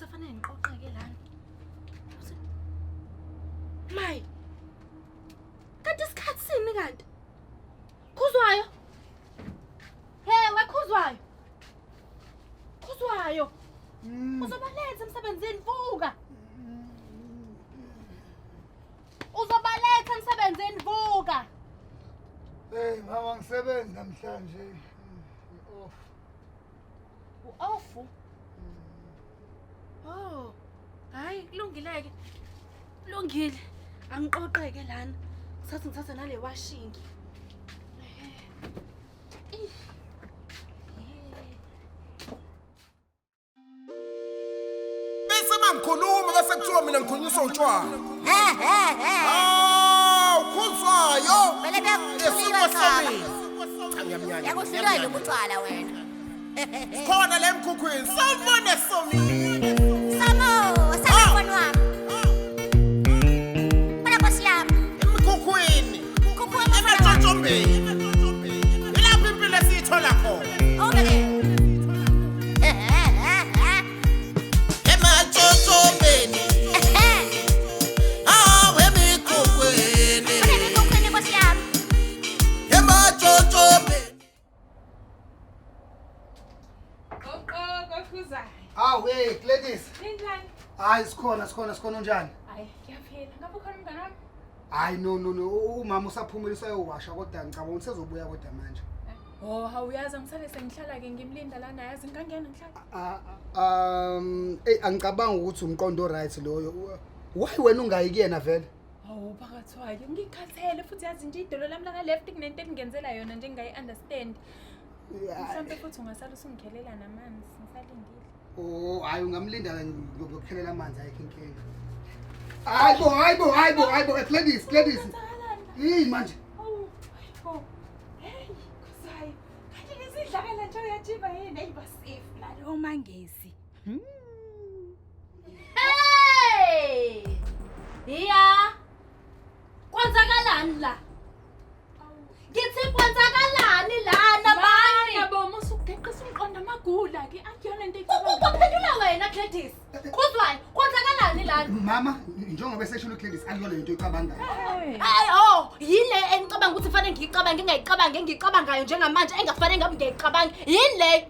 kusafanele ngiqoqeke lana. Mai. Kanti isikhathi sini kanti? Khuzwayo. Hey, wekhuzwayo. Khuzwayo. Uzobaletha emsebenzini vuka. Uzobaletha emsebenzini vuka. Hey, mama ngisebenza namhlanje. Off. U-off? Oh. Hayi, kulungileke. Kulungile. Angiqoqeke lana. Ngithatha nale washing. Bese mangikhuluma bese kuthiwa mina ngikhulunyiswa utshwala. Ukhuzwayo. Vele Esimo sami. yakuhlulwa ubutshwala wena. Khona le mkhukhwini. Sawubona somile. Sabo, sakhona wami. Bana kwasiyami. Emkhukhwini. Kukhona Emathonthombeni. Ilapho impilo esiyithola khona. okay. Emathonthombeni. Emikhukhwini. Kukhona kwasiyami. Emathonthombeni. Khuzwayo. Hey, Gladys. Ninjani? Hayi sikhona unjani? Hayi, ngiyaphila. Ngabe ukhona umngane wami? Hayi no, umama usaphumile usayowasha kodwa ngicabanga ukuthi sezobuya kodwa manje. Oh, hawuyazi ngisale sengihlala ke ngimlinda lana yazi ngangena ngihlala. Angicabanga ukuthi umqondo right loyo. Why wena ungayi kuyena vele? Hawu phakathwayo ngikhathele futhi yazi nje idolo lami laka left kunento engenzela yona nje ngingayi understand. Mhlawumbe futhi ungasala usungikhelela namanzi ngisalindile. Oh, hayi ungamlinda ngokukhelela amanzi ayikho inkinga. Hayibo, Gladys. Yini manje? Oh. Hey, Khuzwayo. Kanti nizidlakala nje uyajiba yini ayibasafe la lo mangezi. Hey! Yeah. Kwenzakalani la? Ngithi kwenzakalani lana manje? Yabo musukudeqisa umqondo amagula ke akuyona into ecabanga. Ukuphendula wena Gladys. Khuzwayo, kwenzakalani lana? Mama, njengoba eseshilo Gladys akuyona into ecabanga. Yile engicabanga ukuthi fanele ngiyicabange ngiyicabangayo njengamanje engafanele ngabe ngiyicabange. Yini le?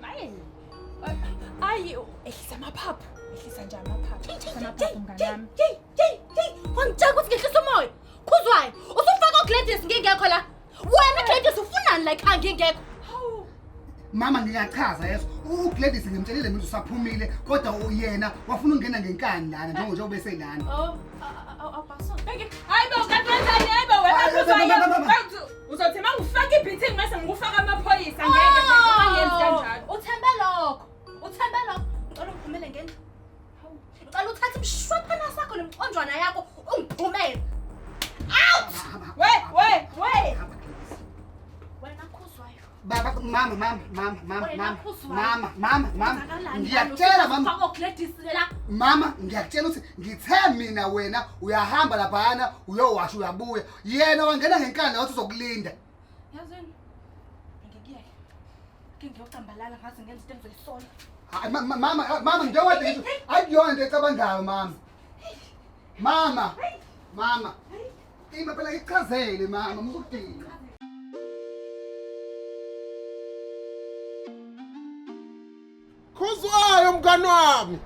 Ayi, ehlisa amaphaphu. Ehlisa nje amaphaphu. Amaphaphu nganami. Wangitshela ukuthi ngehlisa umoya. Khuzwayo, usufaka uGladys ngingekho la. Wena Gladys ufunani like angingekho? Mama ngiyachaza yeso. uGladys ngimtshelile mina usaphumile kodwa yena wafuna ukungena ngenkani lana njengoba ube selana. Awubaso. Hayibo kanjani hayibo wena Khuzwayo. Uzothi mangifaka ibhithi ngase ngikufaka amaphoyisa ngeke ngenze kanjalo. Uthembe lokho. Ngicela uphumele ngene. Uqala uthathe imshwaphana sakho nemconjwana yakho ungiphumele. Out! Wait. Wena Khuzwayo. Baba mama ngiyakutshela mama ngiyakutshela ukuthi ngithe mina wena uyahamba laphana uyowasha uyabuya yena wangena ngenkani wathi uzokulinda. Yazini ngikiyeke ngiyocambalala ngaze ngenze into engizoyisola. Mama njengoba nje ayiyona into ecabangayo mama ima phela ichazele mama mukudinga. Khuzwayo mngani wami.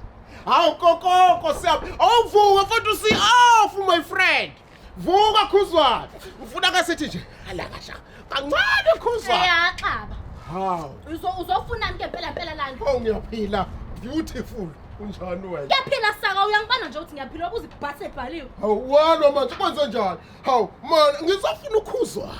Hawu kokoko siyaphi. Awuvuka futhi usi-off my friend. Vuka Khuzwayo. Ufuna kasithi nje alakasha. Kancane Khuzwayo. Yaxaba. Hawu. Uzofuna nke phela lana. Oh ngiyaphila. Beautiful. Unjani wena? Ngiyaphila saka uyangibana nje ukuthi ngiyaphila ukuze ibhasi ebhaliwe. Hawu wena manje kwenze njani? Hawu man ngisafuna uKhuzwayo.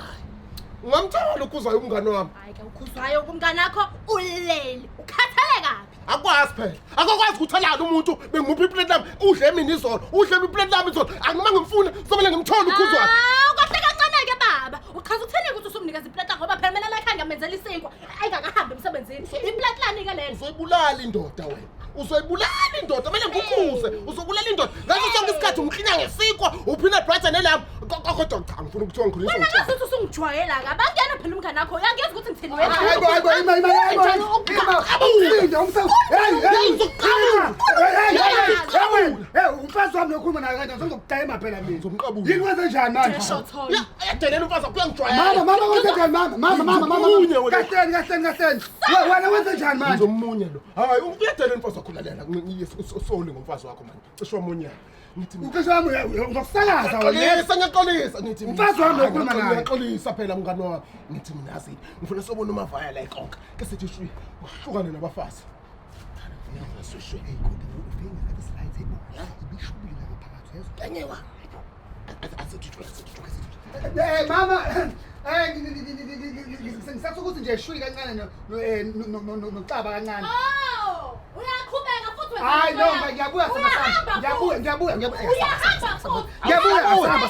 Ngamthola uKhuzwayo umngani wami. Hayi ke uKhuzwayo kumngane wakho ulele. Ukhathale kabi. Akwazi phela. Akakwazi ukuthalala umuntu bengimuphi iplate lami. Udle mina izolo. Udle iplate lami izolo. Angima ngimfuna sobele ngimthola uKhuzwayo. Kahle kancane ke baba. Uchaza ukuthini ukuthi usumnikeza iplate ngoba phela mina la ekhaya ngamenzela isinkwa. Ayingakahambi emsebenzini. Iplate lani ke lena. Uzoyibulala indoda wena. Uzoyibulala indoda. Mele ngikukhuze. Uzobulala indoda. Ngathi sonke isikhathi umkhinya ngesikwa. Uphina brother nelami. Kodwa cha ngifuna ukuthiwa ngikhulisa Wena ngasuthi usungijwayela ka. Bangena phela umngane wakho. Uyangiyazi ukuthi ngithini wena. Hayibo hey umfazi wami lokhuluma naye kanjani ngizokugayema phela mina ngizomqabula yini wenze njani manje Shothola. yadelela umfazi wakho uyangijwayela mama wenze njani mama kahleni wena wenze njani manje ngizomunye lo hayi uyadelela umfazi wakho lalela ngiyesoli ngomfazi wakho manje cishe wamunye ngithi ukesho wami uzokusakaza wena ngiyaxolisa ngithi umfazi wami lokhuluma naye ngiyaxolisa phela mngani wami ngithi mina yazi ngifuna sobona umavaya la ikonka ke sithi shwi uhlukane nabafazi ngiyasishwe enyewa mama ngisasukuthi nje shwi kancane noxaba kancane Oh, uyaqhubeka futhi hayi no ngiyabuya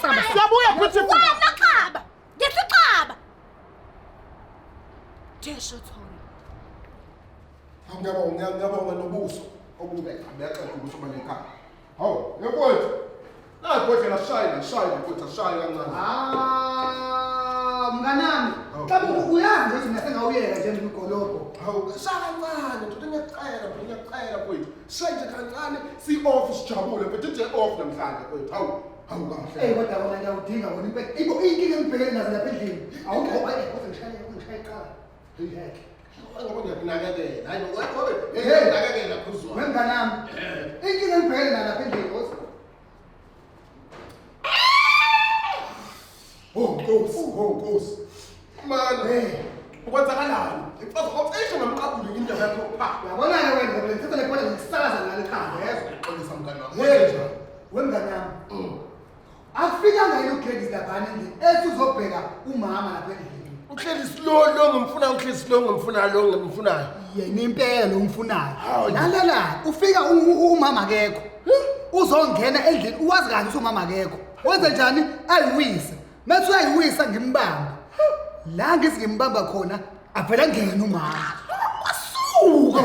samba siyabuya futhi wena xaba. Ngesixaba. Shothola. ngiyabonga nobuso obube ngiyaqala ukuthi uba nekhaya hawo yakwethu nakwethu shaya kwethu shaya kancane mnganami mhlawumbe uyazi ukuthi ngasengawuyeka nje ngigolobho hawo shaya kancane ndoda ngiyacela kwethu shaya nje kancane si-off sijabule mfethu nje off namhlanje kwethu hawu kahle kodwa wona ngiyawudinga wona impela ibo inkinga engibhekene nazo lapha endlini awukho ngishaye iqala yeke ngoba ngiyakunakekela hayi ngiyakunakekela phezulu wenganami inkinga engibhekene nayo lapha endlini Nkosi. Man, ukwenzakalani? Imfazi ocishe ngamqabule indaba yakho pha. Yabona-ke wena ngoba ngithatha le bhola ngikusakaza ngale khaya yezwa. Xolisa mngani wakho. Yezwa. Wenganami. Akufikanga yini uGladys laphana endlini ethi uzobheka umama lapha endlini. uhlezi lo ngimfuna uhlezi lo ngimfuna lo ngimfunayo yena impela lo umfunayo lalala ufika umama akekho uzongena endlini uwazi kahle ukuthi umama akekho wenze njani ayiwisa methi uyayiwisa ngimbamba la ngithi ngimbamba khona avela ngena umama kwasuka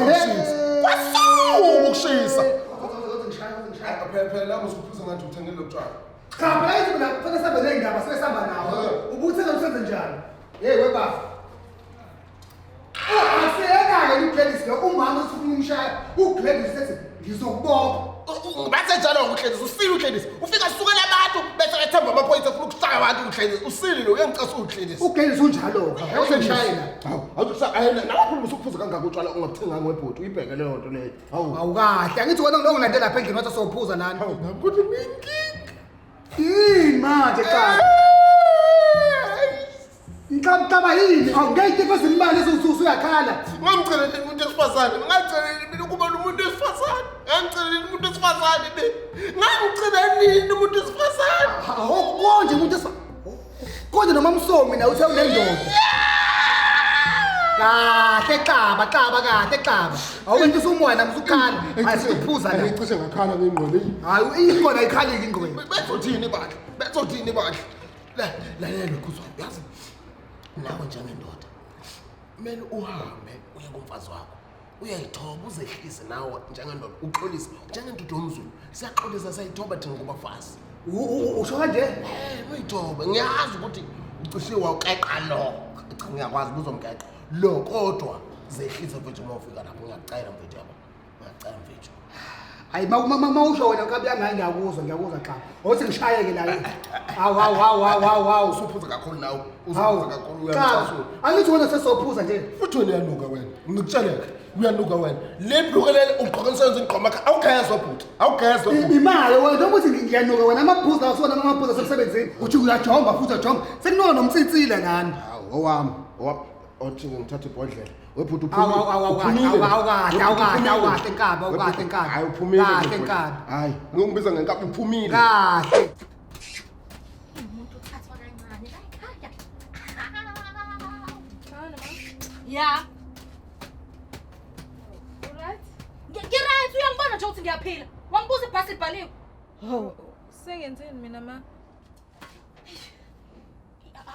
ukushisa phela la usuphuza ngathi uthengele lokutshwala cha phela yithi mina kufanele sambe nezindaba sebesamba nawo ubuthenga usenze njani hey webafa asiyeka-ke uGladys lo umama usufuna umshaya uGladys ethi ngizokubopha bathe njalo uGladys usile uGladys ufika sukela abantu bese ethemba amaphoyisa ufuna ukushaya abantu uGladys usile lo uyangicasa uGladys uGladys unjalo-ka usengishayela nalapho usuphuza kangaka utshwala ungabuthenga ngebhodi uyibheke leyo nto leyo awukahle angithi wena ngilongilandela lapha endlini wathi sowuphuza nani kodwa minkinga yini manje cha Ngicaba yini awungeke kwezimbali usuyakhala ngamcelele umuntu esifazane ngamcelele mina ukuba umuntu esifazane ngamcelele umuntu esifazane ngamcelele umuntu esifazane awukonje umuntu konje noma msomi na uthe unendoda kahle xaba kahle awumuntu usumwana musukhala ayisiphuza la ngicishe ngakhala ngengqondo hayi ikhona ayikhaliki ingqondo bethothini bahle lalela kuzwa yazi nawe njengendoda kumele uhambe uye kumfazi wakho uyayithoba uzehlise nawe njengendoda uxolise njengendoda yomZulu siyaxolisa sayithoba thina kubafazi usho kanje uyithoba ngiyazi ukuthi ucishe wawuqeqa lo ngiyakwazi uzomqeqa lo kodwa zehlise mfethu uma ufika lapho ngiyacela mfethu yabo ngiyacela mfethu hayi usho wena kabi yangayi ngiyakuzwa cha othi ngishayeke la hawu usuphuza kakhulu nawe usuphuza kakhulu uyamthasula angithi wena sesophuza nje futhi wena uyanuka wena ngikutsheleke uyanuka wena le blukelele ugqoka umsebenzi ngigqoma awugezwa bhuti awugezwa imali wena noma uthi ngiyanuka wena amaphuza awusona amaphuza semsebenzini uthi uyajomba futhi uyajomba sekunono nomtsitsile ngani owami othi ngithatha ibhodlela webhuti awukahle enkaba hayi uphumile kahle enkaba hayi ngiyokubiza ngenkaba uphumile kahle Umuntu uthathwa kancane la ekhaya. Yeah. Alright. Ngiright uyangibona nje ukuthi ngiyaphila. Wangibuza ibhasi libhaliwe. Oh, sengenzeni mina ma?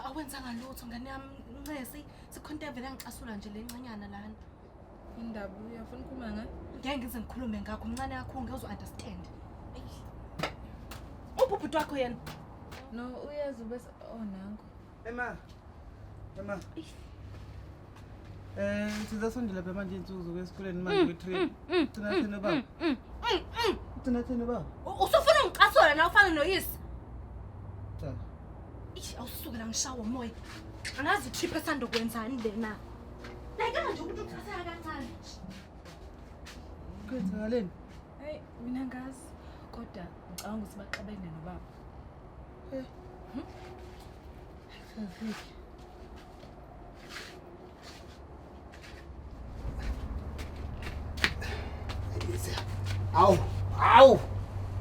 Awenzanga lutho ngane yami Ncesi sikhonto vele ngicasula nje lencanyana lana. Indaba uyafuna ukukhuluma ngayo? Ngeke ngize ngikhulume ngakho umncane yakho ngeke uzo understand. Ubhubhuti wakho yena. No, uyazi bese nango. Ema. Sizasondela phela manje insuku zokuya esikoleni manje kwe-train. Thina baba. Thina baba. Usufuna ungicasula na ufana noyisi? Cha. Awusuke la ngishawa umoya. Angazi trip esando kwenzani lena. Like manje umuntu uthasela kancane. Kwenzakaleni? Hey, mina ngazi. Kodwa ngicabanga ukuthi baxabene nobaba.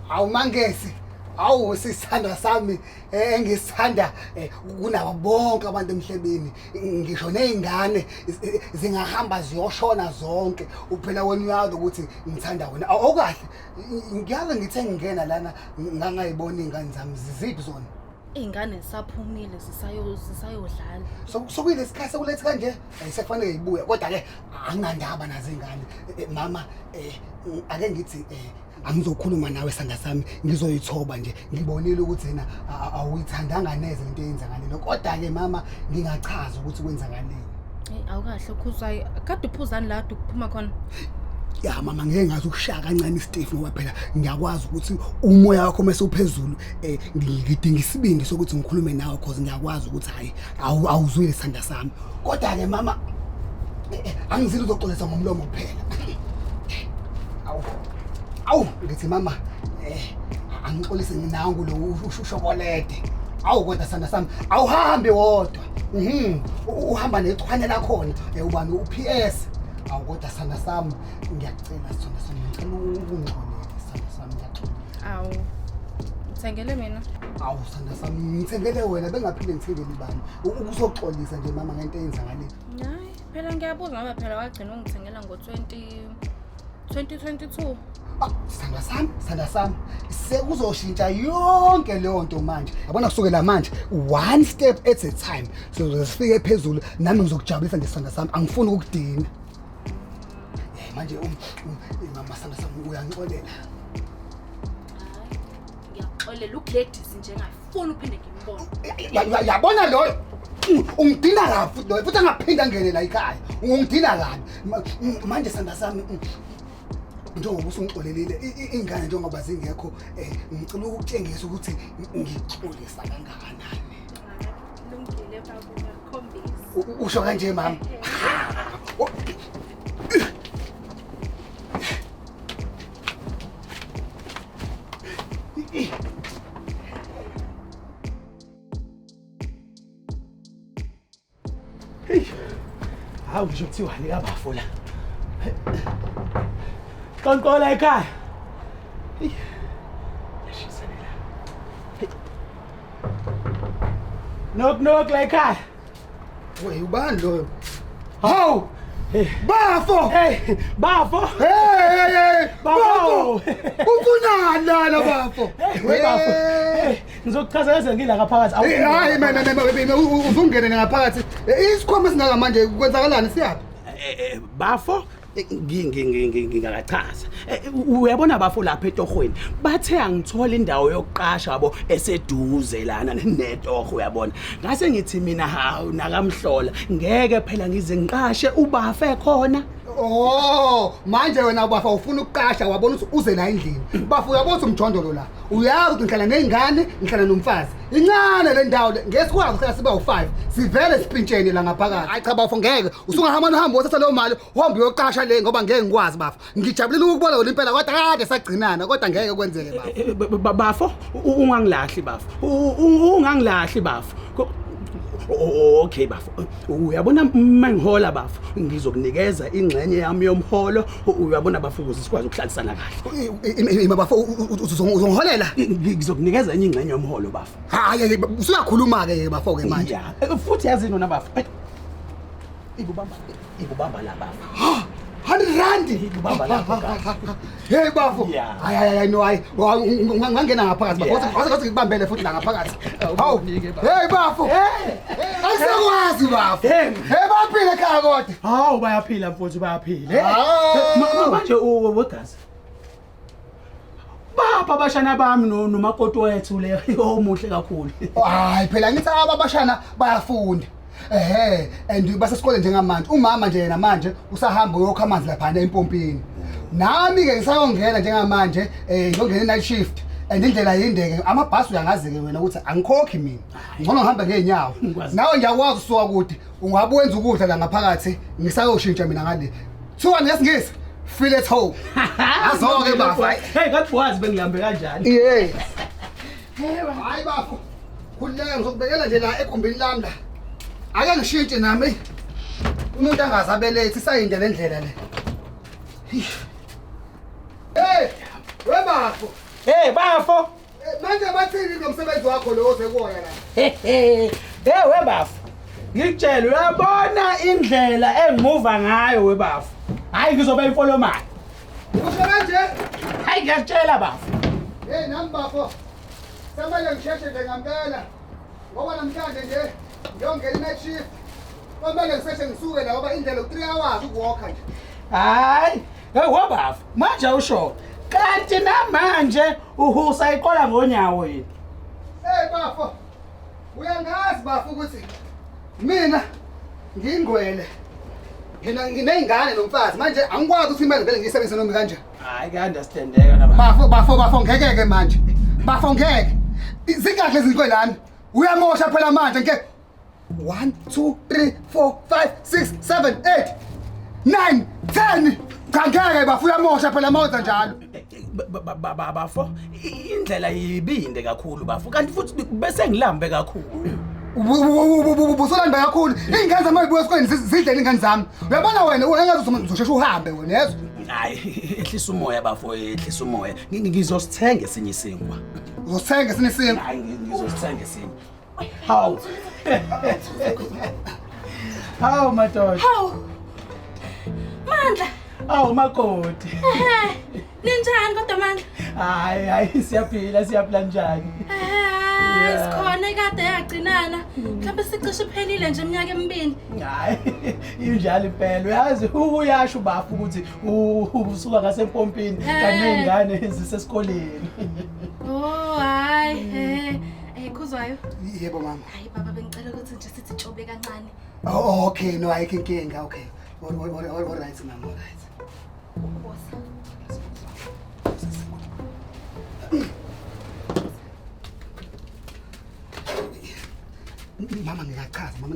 Awu mangesi. Awu sisithandwa sami engisithanda kunabo bonke abantu emhlabeni ngisho nezingane zingahamba ziyoshona zonke uphela wena uyazi ukuthi ngithanda wena awukahle ngiyazi ngithe ngingena lana ngangayibona izingane zami ziziphi zona Ingane saphumile zisayodlala. Sokuyile sikhathi sokuletha kanje ayisekufanele ibuye kodwa ke angandaba nazo izingane mama ake ngithi angizokhuluma nawe sanda sami ngizoyithoba nje ngibonile ukuthi yena awuyithandanga neze into eyenzakalile kodwa ke mama ngingachaza ukuthi kwenzakaleni. Awukahle ukhuzayo kade uphuzani la ukuphuma khona. Ya mama ngeke ngazi ukushaya kancane iSteve ngoba phela ngiyakwazi ukuthi umoya wakho mase uphezulu ngidinga isibindi sokuthi ngikhulume nawe because ngiyakwazi ukuthi hayi awuzwile sanda sami kodwa ke mama angizile uzoxolisa ngomlomo kuphela. Awu ngithi mama angixolise nginangu lo ushokolede awu kodwa sanda sami awuhambe wodwa uhamba nechwane la khona ubani uPS awu kodwa sanda sami ngiyacela sona ngicela ungixolele sanda sami ngiyacela Awu uthengele mina awu sanda sami ngithengele wena bengaphinde ngithengele ibani ukuzoxolisa nje mama ngento eyenzakalile. Hayi phela ngiyabuza ngoba phela wagcina ungithengela ngo2022. Sanda sami sekuzoshintsha yonke leyo nto manje yabona kusukela manje one step at a time sizofike phezulu nami ngizokujabulisa nje sanda sami angifuni ukudina manje mama sanda sami uyangixolela. Ngiyaxolela uGladys nje ngafuni uphinde ngimbone. Yabona loyo ungidina kafu loyo futhi angaphinda ngene la ekhaya ungidina kabi manje sanda sami njengoba usungixolelile ingane njengoba zingekho ngicela ukutshengisa ukuthi ngixolisa kangakanani. Lungile babu ngiyakhombisa. Usho kanje mama. Hawu ngisho kuthiwa likabafula. Konkola ekhaya. Yashisanela. Knock la ekhaya. Wey ubani loyo? Hawu! Bafo! Hey, bafo! Hey! Bafo! Ufunani lana bafo? Hey, bafo. Hey, ngizokuchazela ngila ngaphakathi. Hayi mina uzungene ngaphakathi. Isikhwama singaka manje kwenzakalani siyaphi? Bafo ngingakachaza uyabona bafo lapha etohweni bathe angithola indawo yokuqasha yabo eseduze lana netoho uyabona ngase ngithi mina hawu nakamhlola ngeke phela ngize ngiqashe ubafe khona. Oh manje wena bafa ufuna ukuqasha wabona ukuthi uze la endlini bafa uyabona umjondolo la uyazi ukuthi ngihlala nezingane ngihlala nomfazi incane le ndawo ngesikwazi ukuthi siba u5 sivele sipintshene la ngaphakathi. Hayi cha bafa ngeke usungahamba nohambo wothatha leyo mali uhambe uyoqasha le ngoba ngeke ngikwazi bafa ngijabulela ukubona wena impela kodwa kade sagcinana kodwa ngeke kwenzeke bafa. Bafo ungangilahli bafo ungangilahli bafo. Okay bafo uyabona mangihola bafo ngizokunikeza ingxenye yami yomholo uyabona bafo ukuze sikwazi ukuhlalisana kahle. Ima bafo uzongiholela ngizokunikeza enye ingxenye yomholo bafo. Hayi usuyakhuluma ke bafo ke manje futhi yazi nona bafo ibubamba la bafo 100 rand ibubamba la hey bafo hayi no hayi ngangena ngaphakathi bafo wathi ngikubambele futhi la ngaphakathi. Hawu hey bafo asikwazi bafo hey baphile ekhaya kodwa. Hawu bayaphila mfowethu bayaphila manje wogazi bapha abashana bami nomakoti wethu le omuhle kakhulu. Hayi phela ngithi abashana bayafunda. And basesikoleni njengamanje. Umama nje yena manje usahamba uyokha amanzi lapha empompini. Nami ke ngisayongena njengamanje ngiyongena night shift. And indlela yindeke amabhasi uyangazi ke wena ukuthi angikhokhi mina. Ngcono ngihamba ngeenyawo. Nawe ngiyakwazi usuka kude. Ungabuwenza ukudla la ngaphakathi ngisayoshintsha mina ngale. Thiwa ngesingisi feel at home. Azoke bafa. Hey ngathi wazi bengihambe kanjani. Yeah. Hayi bafo. Kuleyo ngizokubekela nje la ekhumbini lami la. Ake ngishintshe nami. Umuntu angazabelethe isayinde le ndlela le. Hey, webafo. Hey bafo. Manje bathini ngomsebenzi wakho lo ozekuwona la? Hey webafo. Ngikutshela uyabona indlela engimuva ngayo webafo. Hayi ngizoba imfolomani. Usho kanje? Hayi ngiyakutshela bafo. Hey nami bafo. Samele ngisheshe nje ngempela. Ngoba namhlanje nje ngiyongena night shift. Kwamele ngiseshe ngisuke la ngoba indlela u3 hours ukuwalka nje. Hayi, webafo. Manje usho. Kanti namanje uhusa iqola ngonyawo wena. Hey bafo. Uyangazi bafo ukuthi mina ngingcwele. Ngineyingane nomfazi manje angikwazi ukuthi imali vele ngiyisebenzise noma kanje. Hayi kuunderstandeka naba. Bafo ngeke manje. Bafo ngeke. Zingakho izinto lana. Uyamosha phela manje ngeke. 1 2 3 4 5 6 7 8 9 10 Ngeke bafo uyamosha phela mawuza njalo. Bafo indlela yibinde kakhulu bafo kanti futhi bese ngilambe kakhulu. Ubusolanda kakhulu. Ingane zami ayibuye esikoleni zidlela ingane zami. Uyabona wena engazi uzosheshe uhambe wena yezwa. Hayi ehlisa umoya bafo ehlisa umoya. Ngizosithenga esinye isinkwa. Uzosithenga esinye isinkwa. Hayi ngizosithenga esinye. Hawu. Hawu madoda. Hawu. Mandla. Awu makoti. Ninjani kodwa Mandla? Hayi siyaphila njani? Sikhona kade yagcinana. Mhlawumbe sicishe iphelile nje iminyaka emibili. Hayi injalo impela uyazi uyasho bafo ukuthi usuka ngasempompini kanti nezingane zisesikoleni. Oh hayi khuzwayo. Yebo mama. Hayi baba bengicela ukuthi nje sithi tshobe kancane. Oh okay no ayikho inkinga okay. All right mama all right. Bosa. Mama ngiyachaza mama.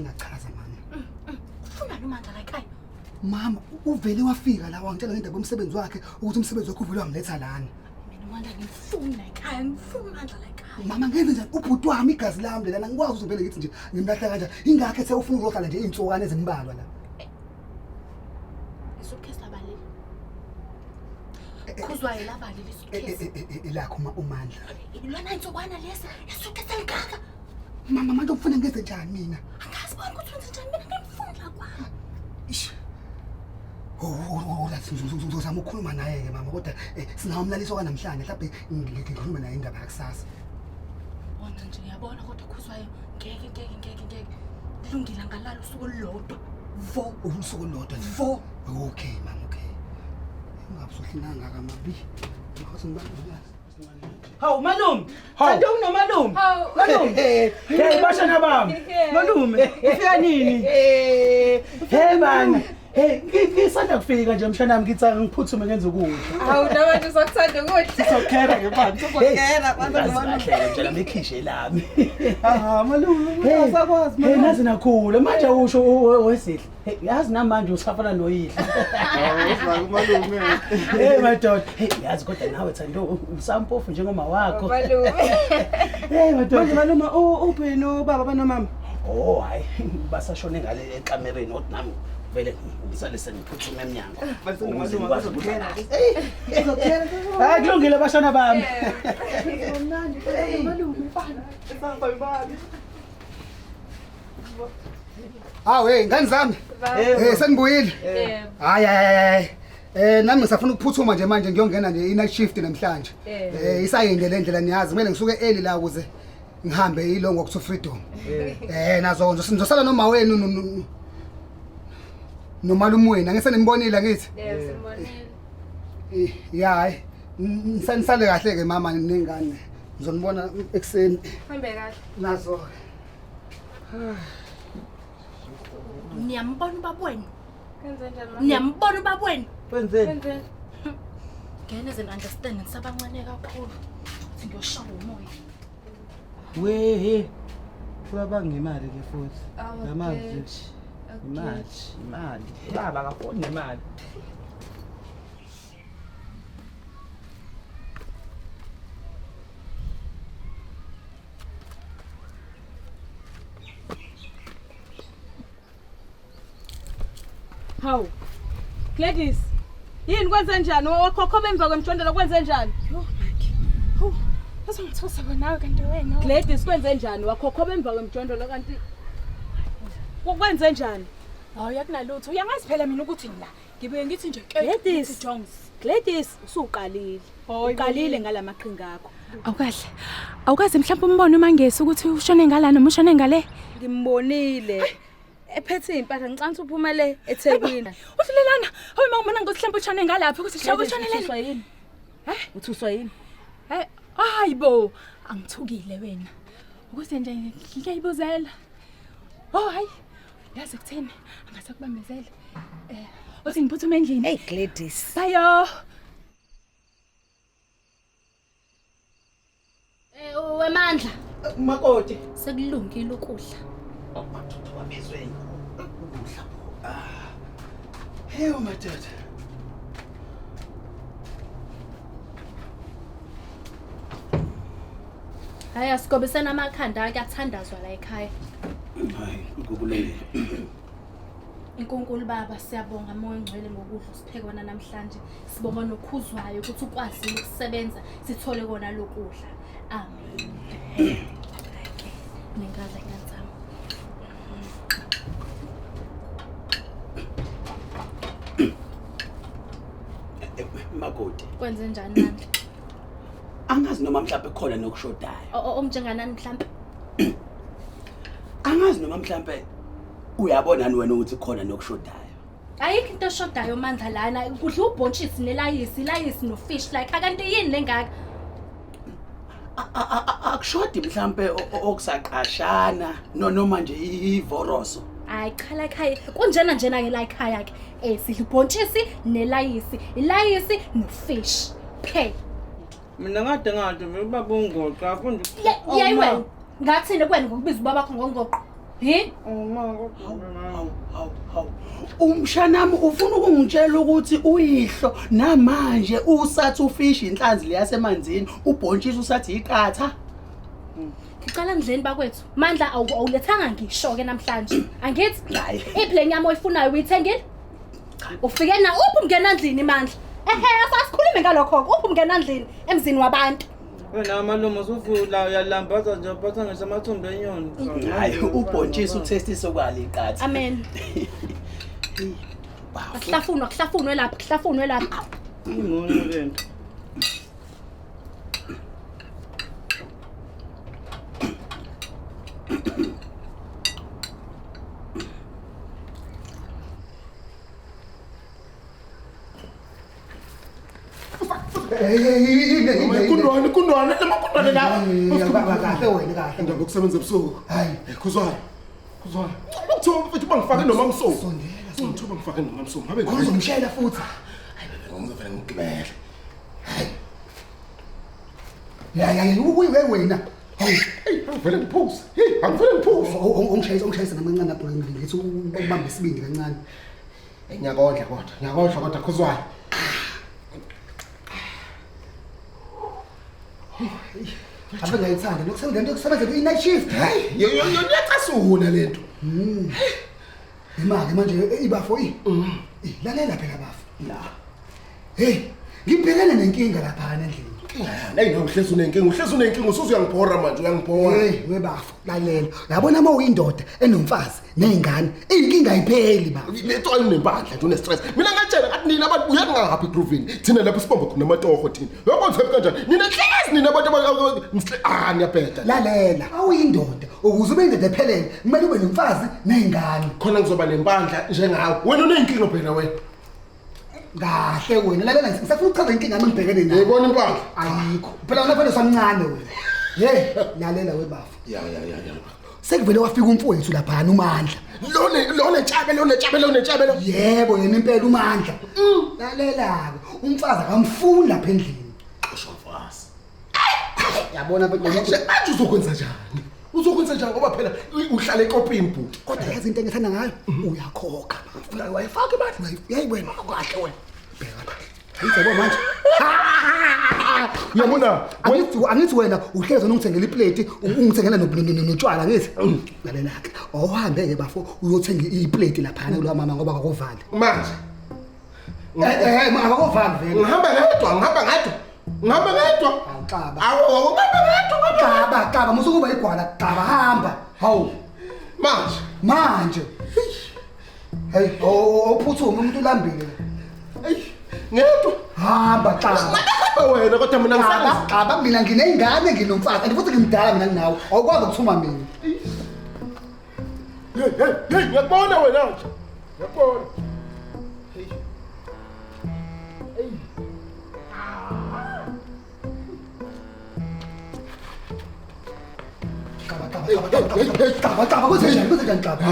Ufuna nomandla la ekhaya? Mama uvele wafika la wangitshela ngendaba yomsebenzi wakhe ukuthi umsebenzi wakhe uvele wamletha lana. Mina umandla ngifuna ekhaya, ngifuna umandla la ekhaya. Mama ngenze njani ubhuti wami igazi lami lana ngikwazi uzovele ngithi nje ngimlahla kanjani ingakho ethe ufuna ukuhlala nje insukane ezimbalwa la. Isukesa balile. Khuzwayo la balile isukesa. Lakho umandla. Lona insukwana lesa isukesa ngaka. Mama manje ufuna ngenze njani mina? Angazi bona ukuthi wenze njani mina ngimfunda kwami. Ish. Uzozama ukukhuluma naye ke mama kodwa singamlalisa kwanamhlanje mhlawumbe ngikhuluma naye indaba yakusasa. Bona nje uyabona kodwa khuzwayo ngeke. Kulungile ngalalo usuku olulodwa. Vo usuku olulodwa nje. Vo. Okay mama okay. Ungabusohlinanga kamabi. Ngikho ngibamba. Hawu malume. Kanti unomalume. Malume. Hey bashana bami. Malume ufika nini? Hey bana. Hey ngisanda kufika nje mshanami ngithi ngiphuthume ngenze ukudla. Hawu nabantu uzokuthanda ukuthi. Sizokhera ke manje. Sizokhera bantu Kahle nje lamekhishe lami. malume usakwazi Hey nazi nakhula manje usho wesihle. Hey yazi namanje usafana noyihla. Hawu malume. Hey madoda. Hey yazi kodwa nawe Thando usampofu njengoma wakho. Malume. Hey madoda. Malume uphi no baba banomama? Oh hayi basashone ngale ekamereni othi nami vele ngisale sengiphuthume eminyango. Hayi kulungile bashana bami. Malume bana. Sihamba imali. Hey ngani zami. Senibuyile. Hayi. Nami ngisafuna ukuphuthuma nje manje ngiyongena nje i-night shift namhlanje. Isayinde le ndlela niyazi kumele ngisuke early la ukuze ngihambe ilongo to freedom. Nazo ngizosala noma wenu nomalume wena ngise nimbonile ngithi. Simbonile. Hayi Nisale kahle ke mama nengane. Ngizonibona ekseni. Hambe kahle. Nazo. Niyambona ubaba wenu? Kenze njani? Niyambona ubaba wenu? Kenze. Ngene ze understand ngisabancane kakhulu. Uthi ngiyoshawa umoya. Wehe. Baba ngemali ke futhi. Yamazi. Imali. Baba akafuni nemali. Hawu. Gladys. Yini kwenze njani? Wakhokho bemva kwemjondolo kwenze njani? Uzongithusa nawe kanti wena. Gladys kwenze njani? Wakhokho bemva kwemjondolo kanti kwenze njani? Hawu yakunalutho. Uyangazi phela mina ukuthi ngila. Ngibuye ngithi nje Gladys Jones. Gladys usuqalile. Uqalile ngalamaqhinga akho. Awukahle. Awukazi mhlawumbe umbone uMangesi ukuthi ushone ngala noma ushone ngale. Ngimbonile. Ephethe impahla ngicanga uphuma le eThekwini. Uhlelelana. Hawu mawubona ngokuthi mhlawumbe ushone ngalapha ukuthi mhlawumbe ushone Uthuswa lena. yini? Uthuswa yini? Hayibo, angithukile wena. Ukuthi nje ngiyayibuzela. Hayi. Yazi kutheni? Angase kubambezele. Uthi ngiphuthume endlini. Hey Gladys. Bayo. Wemandla. Makoti. Sekulungile ukudla. Abathathu bamezweni. Ukudla. Hey madoda. Hayi asigobisena amakhanda kuyathandazwa la ekhaya. Hayi, kukulungile. Inkonkulu baba siyabonga moya ngcwele ngokudla siphekwana namhlanje. Sibonga nokhuzwayo ukuthi ukwazi ukusebenza sithole kona lokudla. Amen. Ningaza ngiyathama. Makoti. Kwenze njani manje? Angazi noma mhlawumbe khona nokushodayo. Okunjenganani mhlawumbe? Angazi noma mhlawumbe uyabona ni wena ukuthi khona nokushodayo. Ayikho into eshodayo mandla lana. Kudla ubhontshisi nelayisi nofish like akanti yini lengaka? Akushodi mhlawumbe okusaqashana noma nje ivoroso. Hayi khala ekhaya kunjena njena ke la ekhaya ke sidla ubhontshisi nelayisi, ilayisi nofish. Phe. Mina ngade ubaba ungoqa afundi. Yayi wena. Ngathini kwena ngokubiza ubaba bakho ngongoqo? Hawu. Umshanami ufuna ukungitshela ukuthi uyihlo namanje usathi ufish inhlanzi leyasemanzini, ubhontshisi usathi iqatha. Ngicela ndleni bakwethu. Mandla awulethanga ngisho ke namhlanje. Angithi? Hayi. Iphile nyama oyifunayo uyithengile? Ufike na uphi ungena endlini mandla? Asasikhulumi ngalokho. Uphi ungena endlini emzini wabantu? Wena amalumo usuvula uyalambaza nje uphatha ngisho amathumbu enyoni. Hayi, ubhontshisi uthestise kwala iqatha. Amen. Kuhlafunwe lapha. Ingcono lento. Kundwane la. Kahle wena kahle. Indaba yokusebenza ebusuku. Hayi, Khuzwayo. Ukuthiwa mfethu bangifake noma msomo. Ngithiwa bangifake noma msomo. Habe uzomshela futhi. hayi ngizovela ngigibele. Ya, uyiwe wena. Hey, Angivele ngiphuze. Angivele ngiphuze. ongishayisa namancane lapho ngithi ukubamba isibindi kancane. Ngiyakondla kodwa Khuzwayo. Ave ngayithanda nokusebenza into yokusebenza i-night shift. Hayi, yoniyacasula lento. Imali manje ibafo lalela phela bafo. La. Hey, ngibhekene nenkinga lapha endlini. Hayi no uhlezi unenkinga usuzuyangibhora manje uyangibhora. Hey, webafo, lalela. Yabona uma uyindoda enomfazi nezingane, inkinga ayipheli bafo. Letho ayinempandla nje une-stress. Mina ngatshela ngathi nina abantu uyangaphi eProvini. Thina lapho sibamba khona amatoho thina. Uyabona phela kanjani? Nina class nina abantu niyabheda. Lalela, awuyindoda ukuze ube indoda ephelele, kumele ube nomfazi nezingane. Khona ngizoba nempandla njengawe. Wena unenkinga phela wena. Kahle wena lalela ngisafuna ukuchaza inkinga yami ngibhekene nayo. Yayibona impahla? Ayikho. Phela wena phela usamncane wena. Hey, lalela webafu. Ya. Sekuvele wafika umfowethu lapha uMandla. Lone tshebe. Yebo yena impela uMandla. Lalela ke umfazi akamfuni lapha endlini. Qosho mfazi. Yabona phela Manje uzokwenza njani ngoba phela uhlala eqopini bhuti. kodwa yazi into engithanda ngayo uyakhokha. Wayifaka imali yayibona kahle wena. Yizabo manje. Uyabona Angithi wena uhlezi ungithengela iplate ungithengela notshwala ngithi. Lalela ke. Awuhambe ke bafo uyothenga iplate lapha lo mama ngoba akuvali. manje Akuvali vele. ngihamba ngedwa. Awuxaba. Ngihamba Xaba musukuba igwala xaba hamba. Hawu. Manje. Hey, ophuthume umuntu ulambile. ngedwa. Hamba xaba. Ngihamba wena kodwa mina ngisazi. Xaba mina nginengane nginomfazi kanti futhi ngimdala mina nginawe. Awukwazi ukuthuma mina. Hey, ngiyakubona wena nje. Ngiyakubona. Xaba kwenzenjani xaba?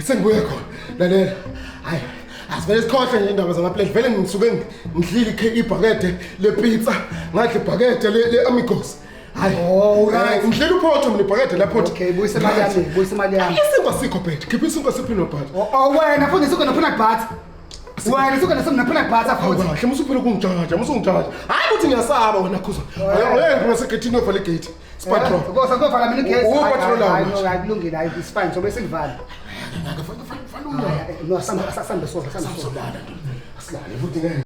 Sengibuye khona. Lalela. Hayi, asivele sikhohle nje indaba zamaplate. Vele ngisuke ngidlile ibhakede lepizza, ngadla ibhakede le-amigos. Hayi. Oh, right. Ngidlile uphotho mina ibhakede lapho. Okay, buyisa imali yami. Isinkwa sikho bhet. Khipha isinkwa sepeanut butter. Wena futhi suka no-peanut butter. Wena suka no-peanut butter futhi. Kahle musuphela ukungijaja. Hayi ukuthi ngiyasaba wena Khuza. Ayeke ngasegetini ovala igate. Spatrol. Ngovala mina igesi. Upatrol lawo. Hayi kulungile hayi it's fine sobe silivale. No, sambe sola. Asilale futhi ngeke.